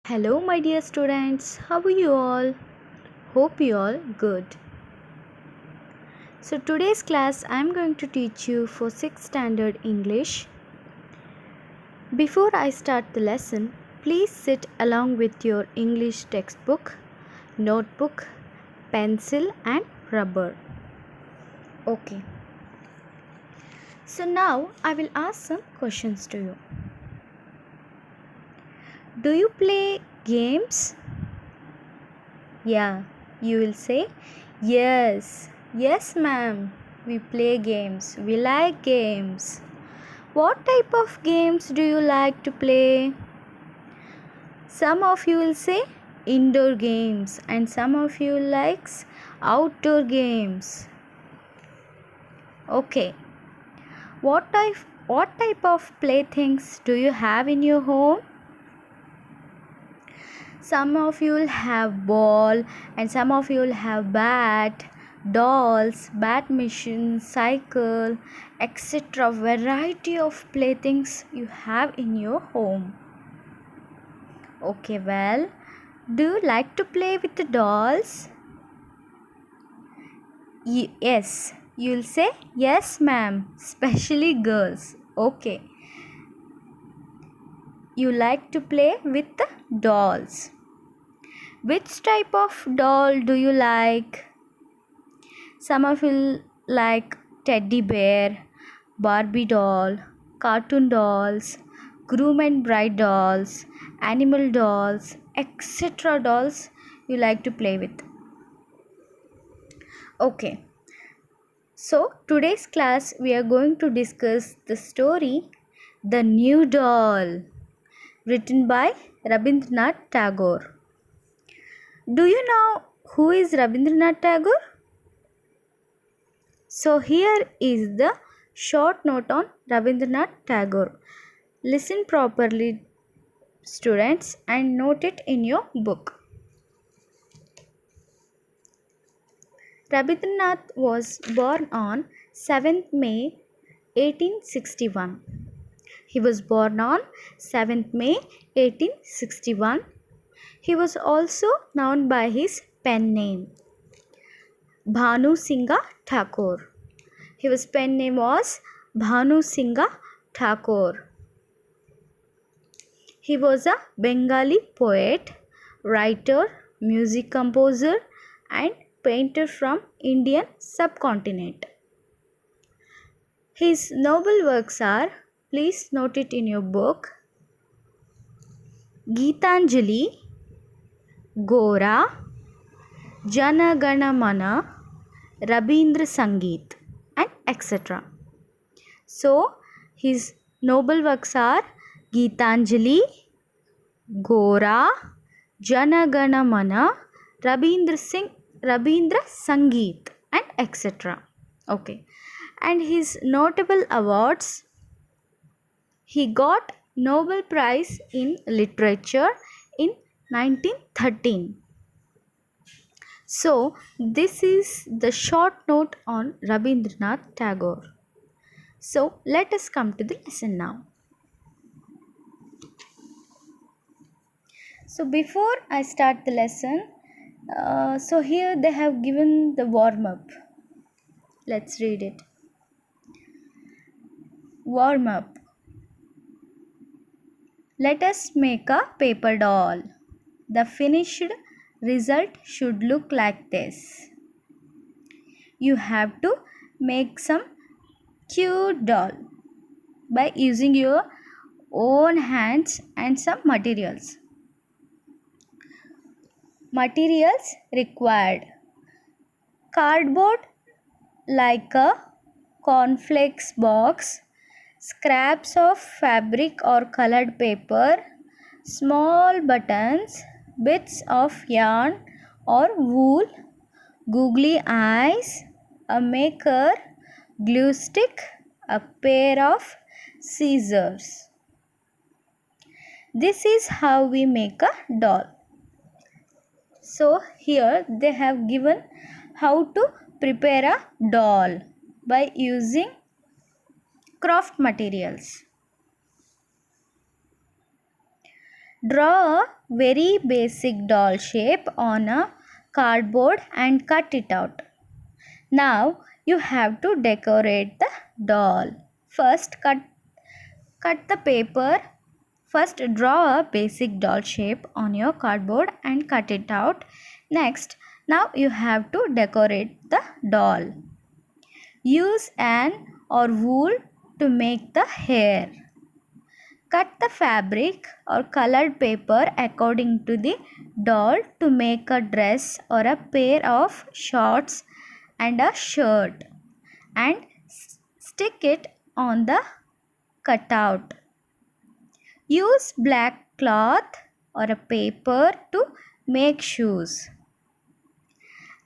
Hello, my dear students. How are you all? Hope you all good. So today's class I am going to teach you for 6th standard English. Before I start the lesson, please sit along with your English textbook, notebook, pencil and rubber. Okay. So now I will ask some questions to you. Do you play games? Yeah, you will say, yes, yes, ma'am. We play games. We like games. What type of games do you like to play? Some of you will say indoor games, and some of you likes outdoor games. Okay. What type of playthings do you have in your home? Some of you will have ball and some of you will have bat, dolls, bat machine, cycle, etc. Variety of playthings you have in your home. Okay, well, do you like to play with the dolls? Yes, you'll say yes, ma'am, especially girls. Okay, you like to play with the dolls. Which type of doll do you like? Some of you like teddy bear, Barbie doll, cartoon dolls, groom and bride dolls, animal dolls, etc. dolls you like to play with. Okay, so today's class we are going to discuss the story The New Doll, written by Rabindranath Tagore. Do you know who is Rabindranath Tagore? So here is the short note on Rabindranath Tagore. Listen properly, students, and note it in your book. Rabindranath was born on 7th May 1861. He was born on 7th May 1861. He was also known by his pen name Bhanu Singha Thakur. His pen name was Bhanu Singha Thakur. He was a Bengali poet, writer, music composer and painter from Indian subcontinent. His noble works are, please note it in your book, Geetanjali, Gora, Jana Gana Mana, Rabindra Sangeet and etc. So, his noble works are Geetanjali, Gora, Jana Gana Mana, Rabindra Sangeet and etc. Okay. And his notable awards, he got Nobel Prize in Literature in 1913. So, this is the short note on Rabindranath Tagore. So, let us come to the lesson now. So, before I start the lesson, so here they have given the warm up. Let's read it. Warm up. Let us make a paper doll. The finished result should look like this. You have to make some cute doll by using your own hands and some materials. Materials required: cardboard like a cornflakes box, scraps of fabric or colored paper, small buttons, bits of yarn or wool, googly eyes, a maker, glue stick, a pair of scissors. This is how we make a doll. So here they have given how to prepare a doll by using craft materials. Draw a very basic doll shape on a cardboard and cut it out. Now you have to decorate the doll. First cut the paper. First draw a basic doll shape on your cardboard and cut it out. Next, now you have to decorate the doll. Use an or wool to make the hair. Cut the fabric or colored paper according to the doll to make a dress or a pair of shorts and a shirt, and stick it on the cutout. Use black cloth or a paper to make shoes.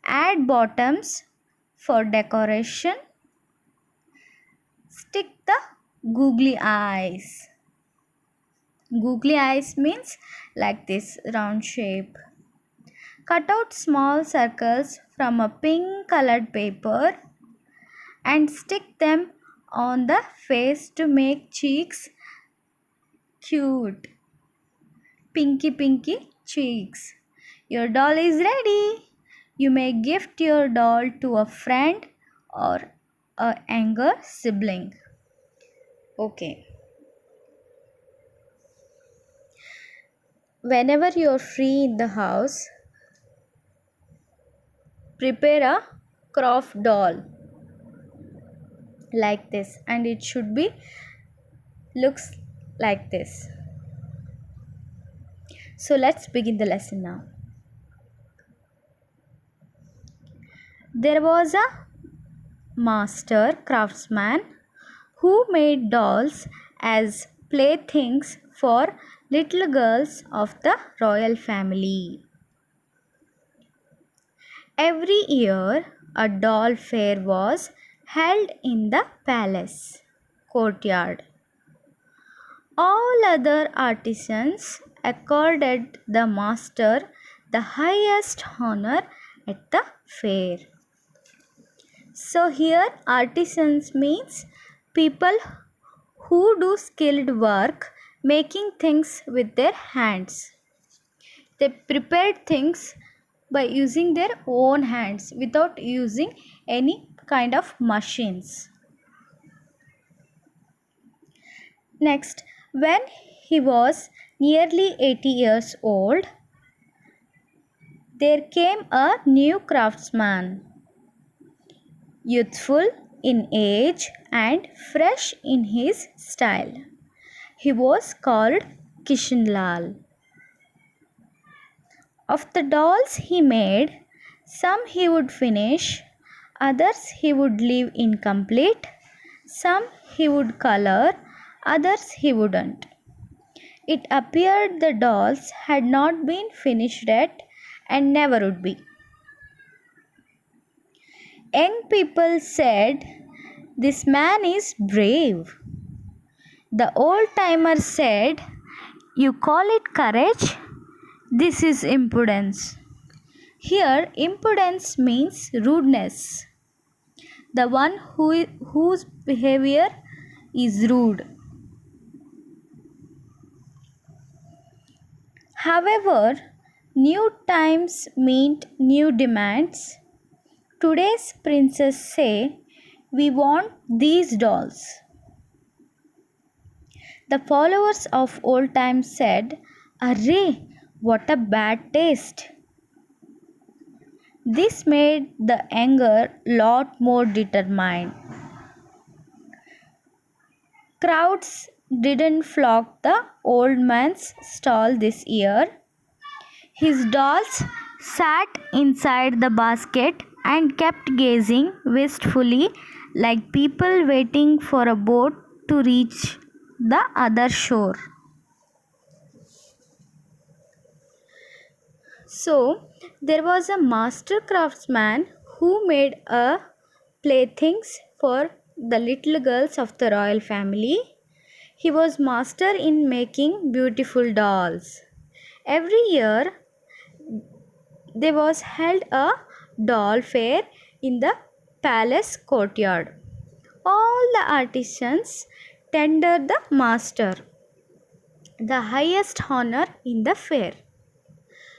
Add bottoms for decoration. Stick the googly eyes. Googly eyes means like this round shape. Cut out small circles from a pink colored paper and stick them on the face to make cheeks cute. Pinky cheeks. Your doll is ready. You may gift your doll to a friend or a younger sibling. Okay. Whenever you're free in the house, prepare a craft doll like this, and it should be looks like this. So let's begin the lesson now. There was a master craftsman who made dolls as playthings for little girls of the royal family. Every year, a doll fair was held in the palace courtyard. All other artisans accorded the master the highest honor at the fair. So here artisans means people who do skilled work making things with their hands. They prepared things by using their own hands without using any kind of machines. Next, when he was nearly 80 years old, there came a new craftsman, youthful in age and fresh in his style. He was called Kishanlal. Of the dolls he made, some he would finish, others he would leave incomplete, some he would color, others he wouldn't. It appeared the dolls had not been finished yet and never would be. Young people said, "This man is brave." The old-timer said, "You call it courage? This is impudence." Here, impudence means rudeness. The one whose behavior is rude. However, new times meet new demands. Today's princes say, "We want these dolls." The followers of old times said, "Array, what a bad taste." This made the younger lot more determined. Crowds didn't flock the old man's stall this year. His dolls sat inside the basket and kept gazing wistfully like people waiting for a boat to reach the other shore. So, there was a master craftsman who made a playthings for the little girls of the royal family. He was master in making beautiful dolls. Every year, there was held a doll fair in the palace courtyard. All the artisans tendered the master. the highest honor in the fair.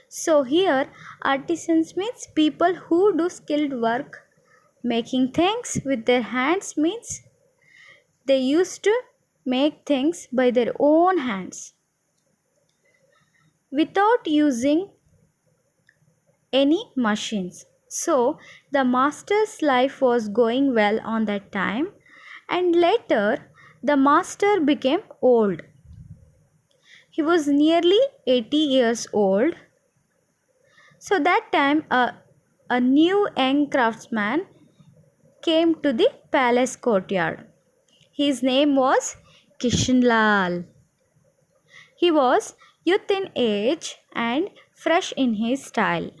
So here artisans means people who do skilled work. Making things with their hands means they used to make things by their own hands without using any machines. So the master's life was going well on that time, and later the master became old. He was nearly 80 years old. So that time a new young craftsman came to the palace courtyard. His name was Kishanlal. He was youth in age and fresh in his style.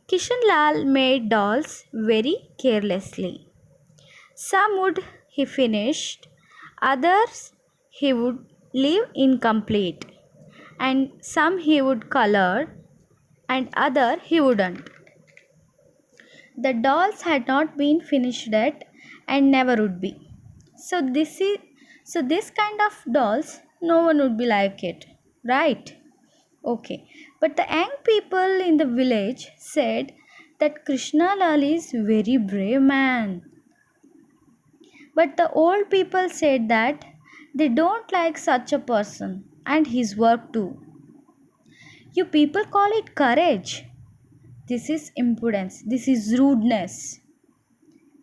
Kishanlal made dolls very carelessly. Some would he finished, others he would leave incomplete, and some he would color and other he wouldn't. The dolls had not been finished yet and never would be. So this kind of dolls no one would be like it, right? Okay. But the young people in the village said that Krishna Lal is very brave man. But the old people said that they don't like such a person and his work too. You people call it courage. This is impudence. This is rudeness,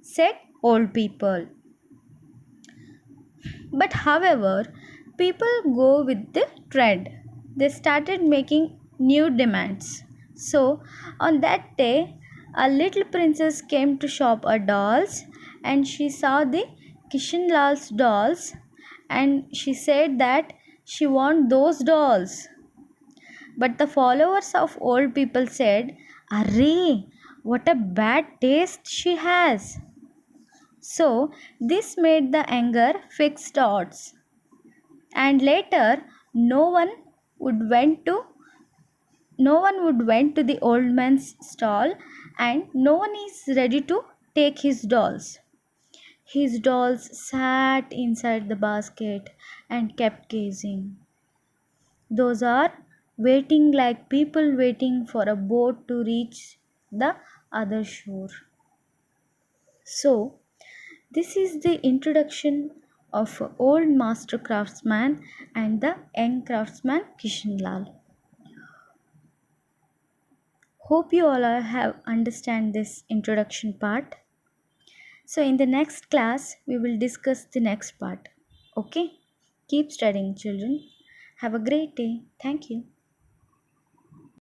said old people. But however, people go with the trend. They started making new demands. So on that day, a little princess came to shop her dolls, and she saw the Kishanlal's dolls, and she said that she want those dolls. But the followers of old people said, "Array, what a bad taste she has." So this made the anger fixed odds, and later no one would went to the old man's stall, and no one is ready to take his dolls. His dolls sat inside the basket and kept gazing. Those are waiting like people waiting for a boat to reach the other shore. So this is the introduction of old master craftsman and the young craftsman Kishanlal. Hope you all have understand this introduction part. So in the next class we will discuss the next part. Okay? Keep studying children. Have a great day. Thank you.